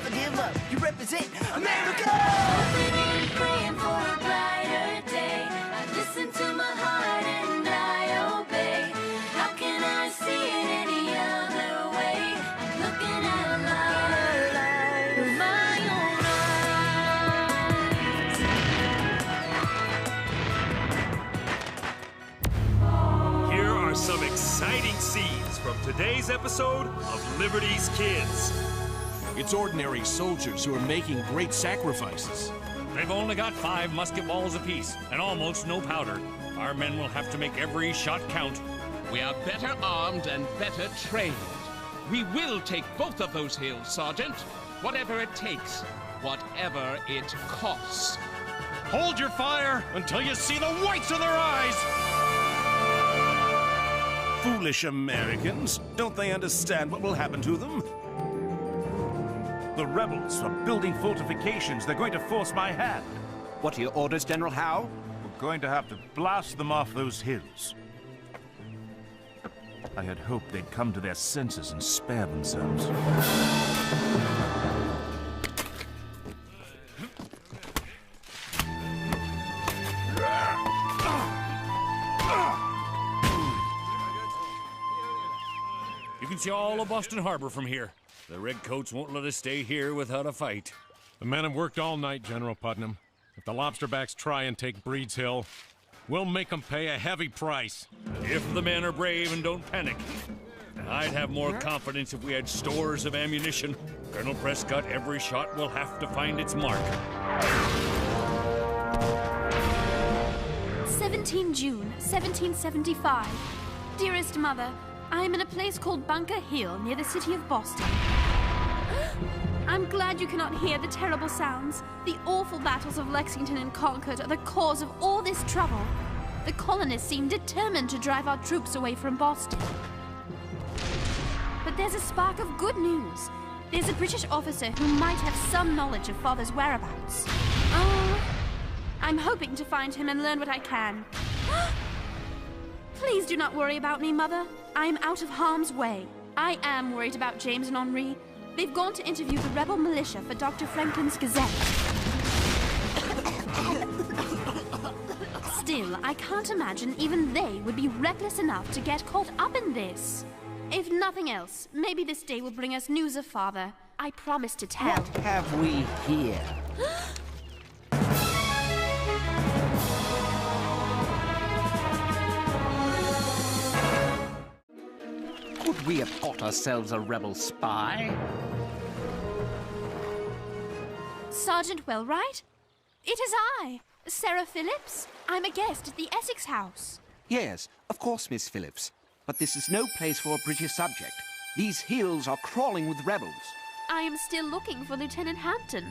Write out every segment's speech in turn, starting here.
never give up. You represent America! Praying for a brighter day. I listen to my heart and I obey. How can I see it any other way? I'm looking at life with my own eyes. Here are some exciting scenes from today's episode of Liberty's Kids. It's ordinary soldiers who are making great sacrifices. They've only got 5 musket balls apiece and almost no powder. Our men will have to make every shot count. We are better armed and better trained. We will take both of those hills, Sergeant. Whatever it takes. Whatever it costs. Hold your fire until you see the whites of their eyes! Foolish Americans. Don't they understand what will happen to them? The rebels are building fortifications. They're going to force my hand. What are your orders, General Howe? We're going to have to blast them off those hills. I had hoped they'd come to their senses and spare themselves. You can see all of Boston Harbor from here. The Redcoats won't let us stay here without a fight. The men have worked all night, General Putnam. If the lobsterbacks try and take Breed's Hill, we'll make them pay a heavy price. If the men are brave and don't panic. I'd have more confidence if we had stores of ammunition. Colonel Prescott, every shot will have to find its mark. 17 June, 1775. Dearest Mother, I am in a place called Bunker Hill, near the city of Boston. I'm glad you cannot hear the terrible sounds. The awful battles of Lexington and Concord are the cause of all this trouble. The colonists seem determined to drive our troops away from Boston. But there's a spark of good news. There's a British officer who might have some knowledge of Father's whereabouts. Oh, I'm hoping to find him and learn what I can. Please do not worry about me, Mother. I am out of harm's way. I am worried about James and Henri. They've gone to interview the rebel militia for Dr. Franklin's Gazette. Still, I can't imagine even they would be reckless enough to get caught up in this. If nothing else, maybe this day will bring us news of Father. I promise to tell. What have we here? Could we have got ourselves a rebel spy? Sergeant Wellright? It is I, Sarah Phillips. I'm a guest at the Essex House. Yes, of course, Miss Phillips. But this is no place for a British subject. These hills are crawling with rebels. I am still looking for Lieutenant Hampton.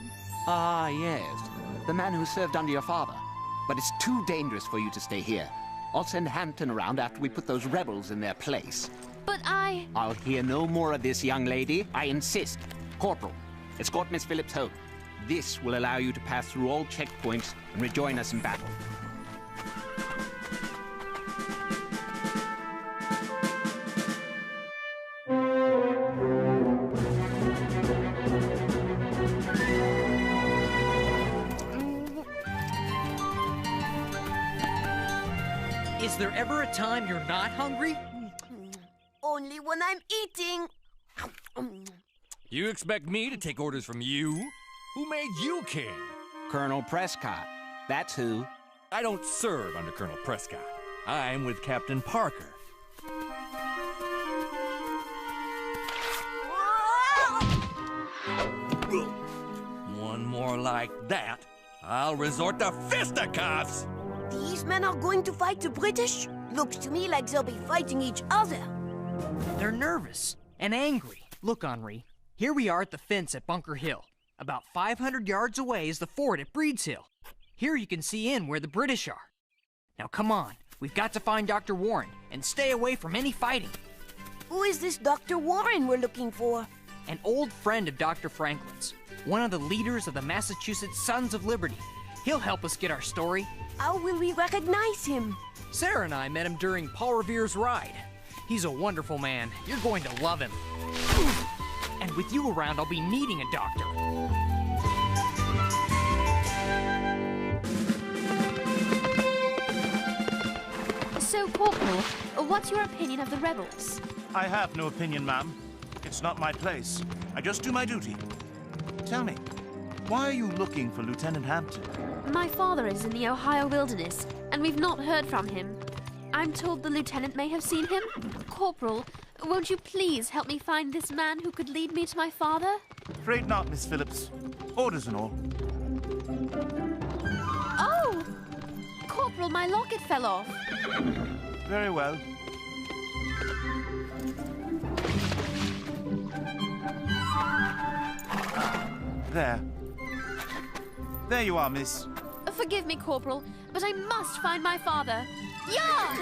Ah, yes. The man who served under your father. But it's too dangerous for you to stay here. I'll send Hampton around after we put those rebels in their place. But I'll hear no more of this, young lady. I insist. Corporal, escort Miss Phillips home. This will allow you to pass through all checkpoints and rejoin us in battle. Is there ever a time you're not hungry? Only when I'm eating. You expect me to take orders from you? Who made you king? Colonel Prescott. That's who. I don't serve under Colonel Prescott. I'm with Captain Parker. One more like that, I'll resort to fisticuffs! These men are going to fight the British? Looks to me like they'll be fighting each other. They're nervous and angry. Look, Henri, here we are at the fence at Bunker Hill. About 500 yards away is the fort at Breed's Hill. Here you can see in where the British are. Now come on, we've got to find Dr. Warren and stay away from any fighting. Who is this Dr. Warren we're looking for? An old friend of Dr. Franklin's, one of the leaders of the Massachusetts Sons of Liberty. He'll help us get our story. How will we recognize him? Sarah and I met him during Paul Revere's ride. He's a wonderful man. You're going to love him. And with you around, I'll be needing a doctor. So, Corporal, what's your opinion of the rebels? I have no opinion, ma'am. It's not my place. I just do my duty. Tell me, why are you looking for Lieutenant Hampton? My father is in the Ohio wilderness, and we've not heard from him. I'm told the lieutenant may have seen him. Corporal, won't you please help me find this man who could lead me to my father? Afraid not, Miss Phillips. Orders and all. Oh! Corporal, my locket fell off. Very well. There. There you are, miss. Forgive me, Corporal, but I must find my father. Yeah!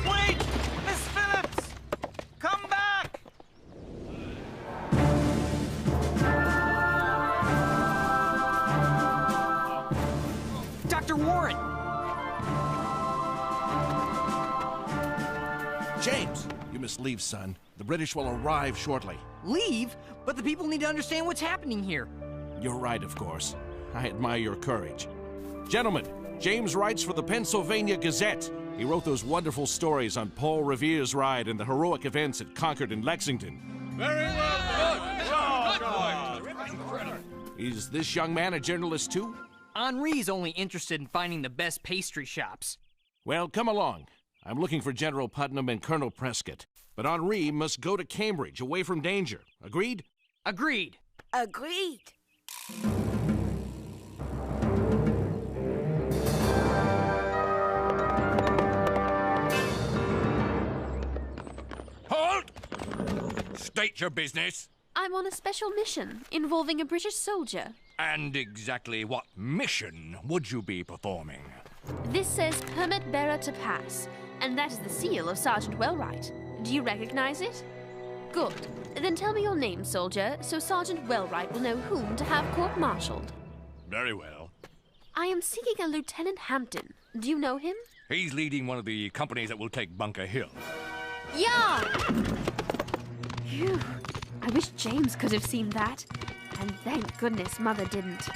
Wait! Miss Phillips! Come back! Dr. Warren! James, you must leave, son. The British will arrive shortly. Leave? But the people need to understand what's happening here. You're right, of course. I admire your courage. Gentlemen, James writes for the Pennsylvania Gazette. He wrote those wonderful stories on Paul Revere's ride and the heroic events at Concord and Lexington. Very well. Good. Is this young man a journalist too? Henri's only interested in finding the best pastry shops. Well, come along. I'm looking for General Putnam and Colonel Prescott. But Henri must go to Cambridge, away from danger. Agreed? Agreed. Agreed. Halt! State your business. I'm on a special mission involving a British soldier. And exactly what mission would you be performing? This says permit bearer to pass, and that is the seal of Sergeant Wellwright. Do you recognize it? Good. Then tell me your name, soldier, so Sergeant Wellwright will know whom to have court-martialed. Very well. I am seeking a Lieutenant Hampton. Do you know him? He's leading one of the companies that will take Bunker Hill. Yeah! Phew. I wish James could have seen that. And thank goodness Mother didn't.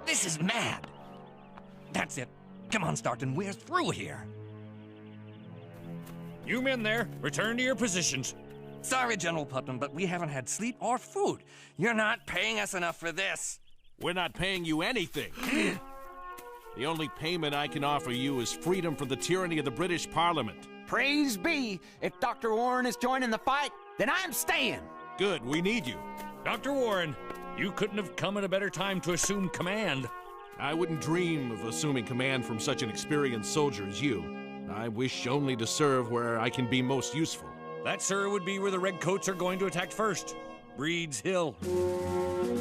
This is mad. That's it. Come on, Starkton, we're through here. You men there, return to your positions. Sorry, General Putnam, but we haven't had sleep or food. You're not paying us enough for this. We're not paying you anything. The only payment I can offer you is freedom from the tyranny of the British Parliament. Praise be! If Dr. Warren is joining the fight, then I'm staying! Good, we need you. Dr. Warren, you couldn't have come at a better time to assume command. I wouldn't dream of assuming command from such an experienced soldier as you. I wish only to serve where I can be most useful. That, sir, would be where the Redcoats are going to attack first. Breed's Hill.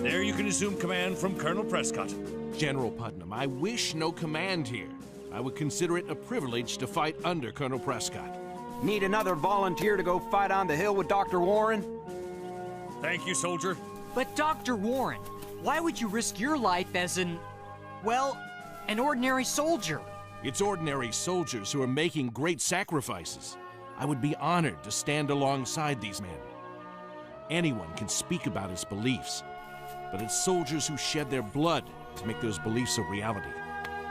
There you can assume command from Colonel Prescott. General Putnam, I wish no command here. I would consider it a privilege to fight under Colonel Prescott. Need another volunteer to go fight on the hill with Dr. Warren? Thank you, soldier. But Dr. Warren, why would you risk your life as an ordinary soldier? It's ordinary soldiers who are making great sacrifices. I would be honored to stand alongside these men. Anyone can speak about his beliefs, but it's soldiers who shed their blood to make those beliefs a reality.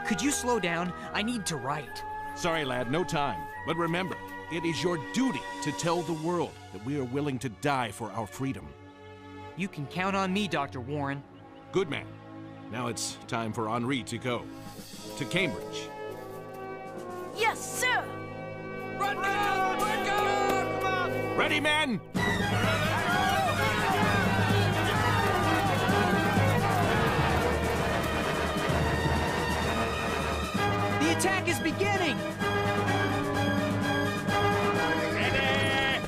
Could you slow down? I need to write. Sorry, lad, no time. But remember, it is your duty to tell the world that we are willing to die for our freedom. You can count on me, Dr. Warren. Good man. Now it's time for Henri to go. To Cambridge. Yes, sir! Run down! Run down! Come on! Ready, men? The attack is beginning! Ready!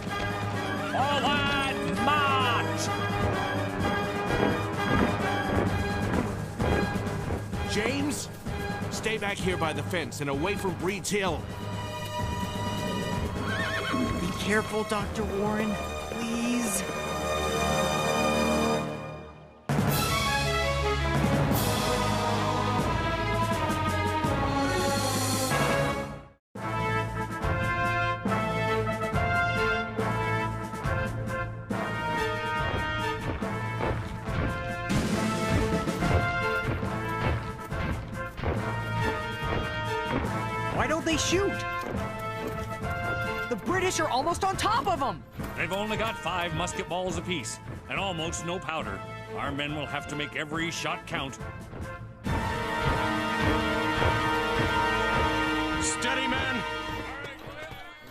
Forward march! James, stay back here by the fence and away from Breed's Hill. Be careful, Dr. Warren, please. Why don't they shoot? The British are almost on top of them! They've only got 5 musket balls apiece, and almost no powder. Our men will have to make every shot count. Steady, men!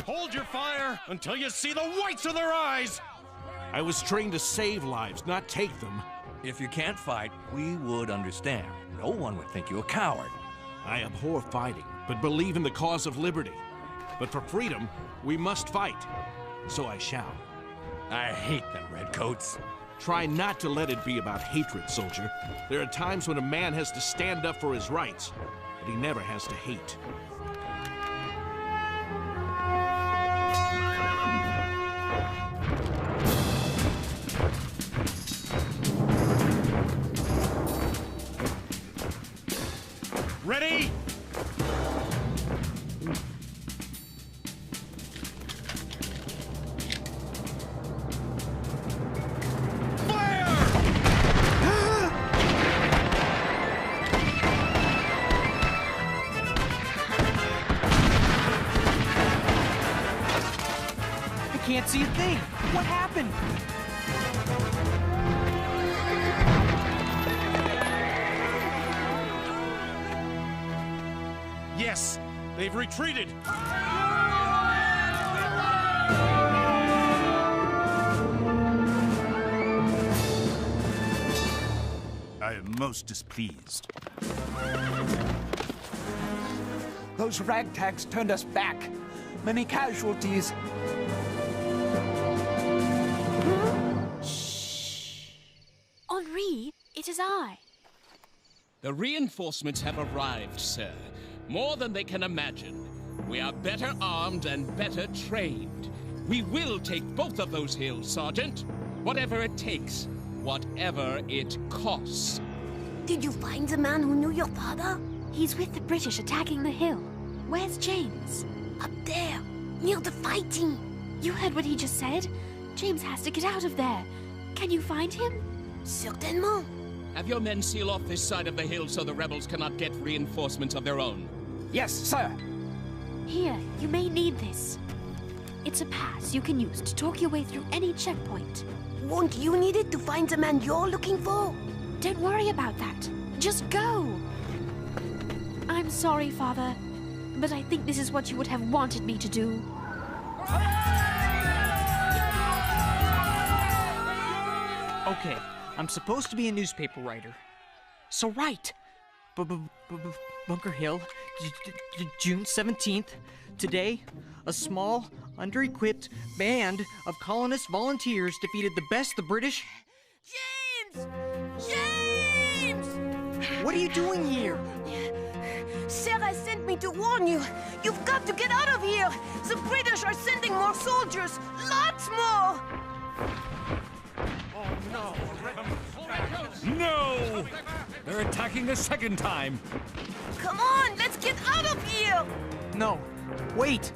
Hold your fire until you see the whites of their eyes! I was trained to save lives, not take them. If you can't fight, we would understand. No one would think you a coward. I abhor fighting, but believe in the cause of liberty. But for freedom, we must fight. So I shall. I hate them redcoats. Try not to let it be about hatred, soldier. There are times when a man has to stand up for his rights, but he never has to hate. Ready? I can't see a thing. What happened? Yes, they've retreated. I am most displeased. Those ragtags turned us back. Many casualties. Henri, it is I. The reinforcements have arrived, sir. More than they can imagine. We are better armed and better trained. We will take both of those hills, Sergeant. Whatever it takes. Whatever it costs. Did you find the man who knew your father? He's with the British attacking the hill. Where's James? Up there, near the fighting. You heard what he just said? James has to get out of there. Can you find him? Certainement. Have your men seal off this side of the hill so the rebels cannot get reinforcements of their own. Yes, sir. Here, you may need this. It's a pass you can use to talk your way through any checkpoint. Won't you need it to find the man you're looking for? Don't worry about that. Just go. I'm sorry, Father, but I think this is what you would have wanted me to do. Okay, I'm supposed to be a newspaper writer. So write. Bunker Hill, June 17th. Today, a small, under-equipped band of colonist volunteers defeated the best the British... James! James! What are you doing here? Sarah sent me to warn you. You've got to get out of here. The British are sending more soldiers. Lots more. No! They're attacking a second time. Come on, let's get out of here. No, wait.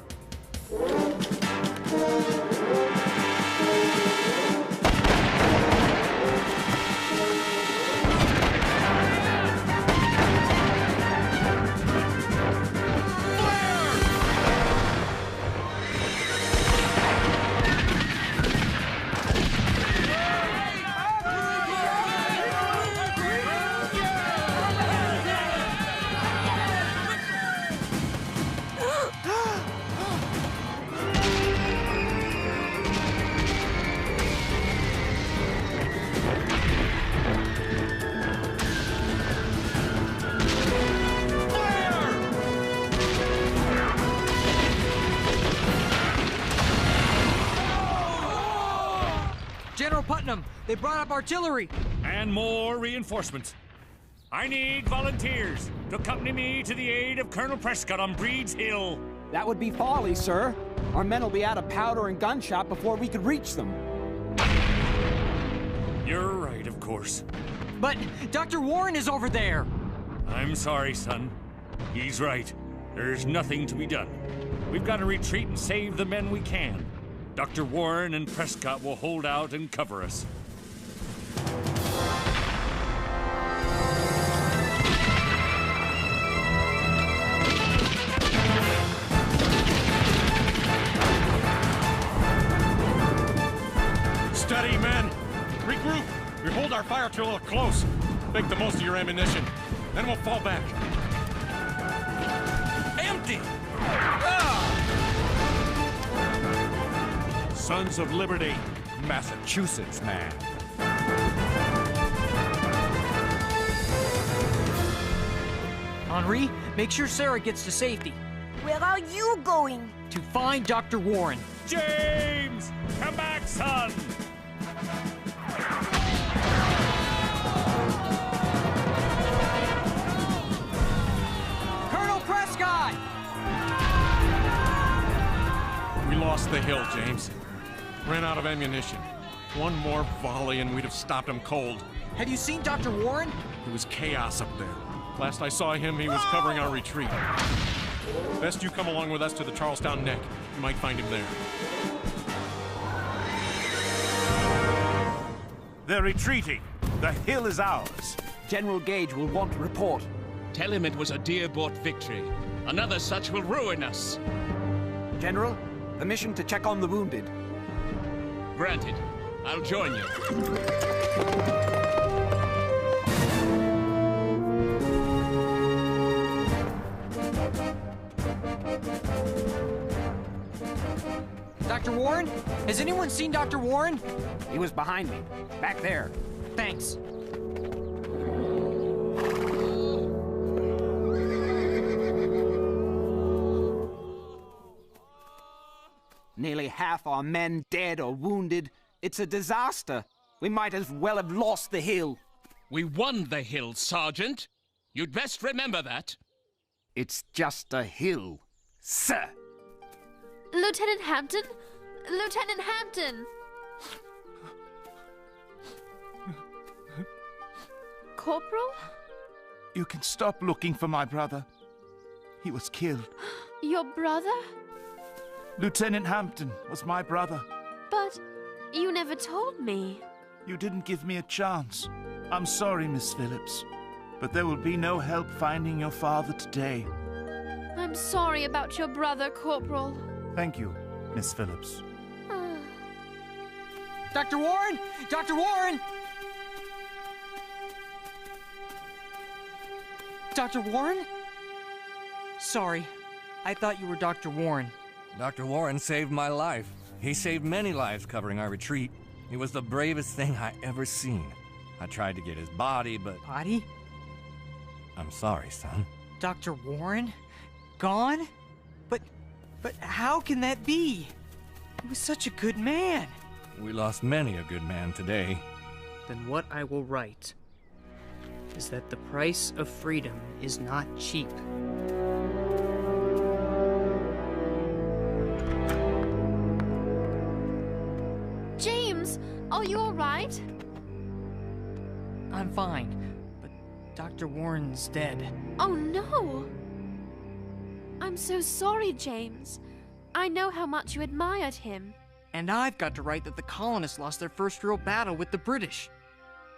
General Putnam, they brought up artillery. And more reinforcements. I need volunteers to accompany me to the aid of Colonel Prescott on Breed's Hill. That would be folly, sir. Our men will be out of powder and gunshot before we could reach them. You're right, of course. But Dr. Warren is over there. I'm sorry, son. He's right. There's nothing to be done. We've got to retreat and save the men we can. Dr. Warren and Prescott will hold out and cover us. our fire too a little close. Make the most of your ammunition. Then we'll fall back. Empty! Sons of Liberty. Massachusetts, man. Henri, make sure Sarah gets to safety. Where are you going? To find Dr. Warren. James! Come back, son! Colonel Prescott! We lost the hill, James. Ran out of ammunition. One more volley and we'd have stopped him cold. Have you seen Dr. Warren? It was chaos up there. Last I saw him, he was covering our retreat. Best you come along with us to the Charlestown Neck. You might find him there. They're retreating. The hill is ours. General Gage will want to report. Tell him it was a dear-bought victory. Another such will ruin us. General, permission to check on the wounded. Granted. I'll join you. Dr. Warren? Has anyone seen Dr. Warren? He was behind me. Back there. Thanks. Nearly half our men dead or wounded. It's a disaster. We might as well have lost the hill. We won the hill, Sergeant. You'd best remember that. It's just a hill, sir. Lieutenant Hampton? Lieutenant Hampton! Corporal? You can stop looking for my brother. He was killed. Your brother? Lieutenant Hampton was my brother. But you never told me. You didn't give me a chance. I'm sorry, Miss Phillips. But there will be no help finding your father today. I'm sorry about your brother, Corporal. Thank you, Miss Phillips. Dr. Warren? Dr. Warren! Dr. Warren? Sorry. I thought you were Dr. Warren. Dr. Warren saved my life. He saved many lives covering our retreat. It was the bravest thing I ever seen. I tried to get his body, but... Body? I'm sorry, son. Dr. Warren? Gone? But how can that be? He was such a good man. We lost many a good man today. Then what I will write is that the price of freedom is not cheap. James, are you all right? I'm fine, but Dr. Warren's dead. Oh no! I'm so sorry, James. I know how much you admired him. And I've got to write that the colonists lost their first real battle with the British.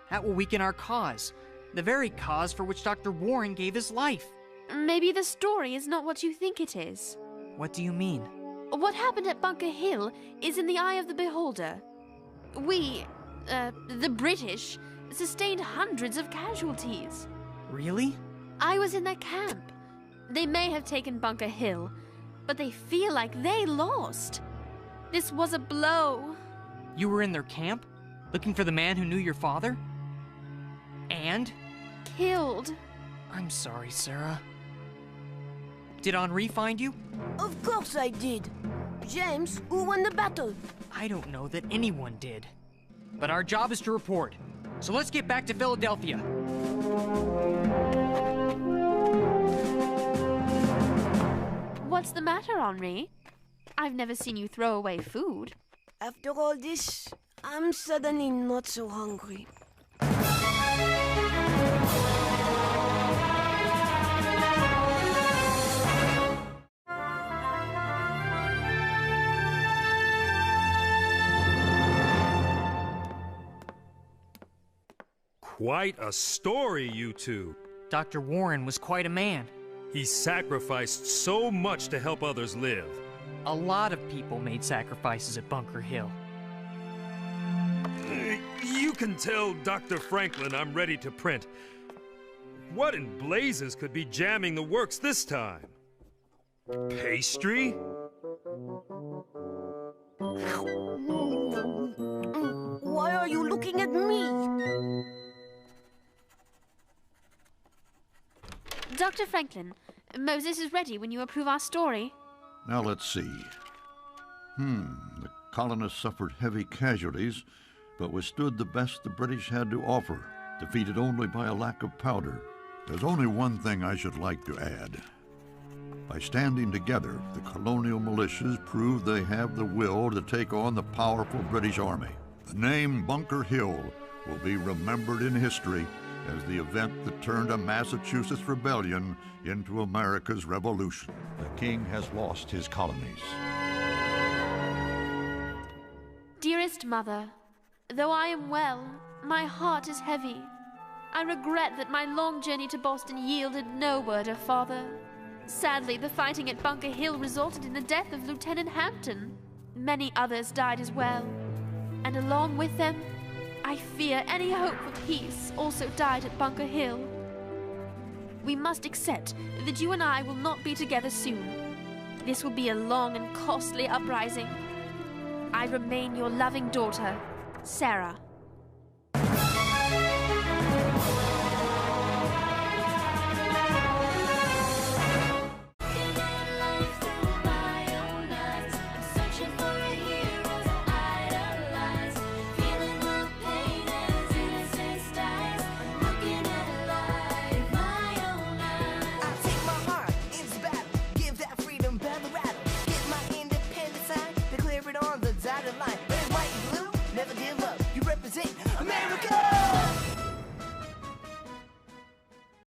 That will weaken our cause, the very cause for which Dr. Warren gave his life. Maybe the story is not what you think it is. What do you mean? What happened at Bunker Hill is in the eye of the beholder. We, the British, sustained hundreds of casualties. Really? I was in their camp. They may have taken Bunker Hill, but they feel like they lost. This was a blow. You were in their camp, looking for the man who knew your father? And? Killed. I'm sorry, Sarah. Did Henri find you? Of course I did. James, who won the battle? I don't know that anyone did. But our job is to report. So let's get back to Philadelphia. What's the matter, Henri? I've never seen you throw away food. After all this, I'm suddenly not so hungry. Quite a story, you two. Dr. Warren was quite a man. He sacrificed so much to help others live. A lot of people made sacrifices at Bunker Hill. You You can tell Dr. Franklin I'm ready to print. What in blazes could be jamming the works this time? Pastry? Why are you looking at me? Dr. Franklin, Moses is ready when you approve our story. Now let's see. The colonists suffered heavy casualties, but withstood the best the British had to offer, defeated only by a lack of powder. There's only one thing I should like to add. By standing together, the colonial militias prove they have the will to take on the powerful British Army. The name Bunker Hill will be remembered in history as the event that turned a Massachusetts rebellion into America's revolution. The king has lost his colonies. Dearest Mother, though I am well, my heart is heavy. I regret that my long journey to Boston yielded no word of father. Sadly, the fighting at Bunker Hill resulted in the death of Lieutenant Hampton. Many others died as well. And along with them, I fear any hope of peace also died at Bunker Hill. We must accept that you and I will not be together soon. This will be a long and costly uprising. I remain your loving daughter, Sarah.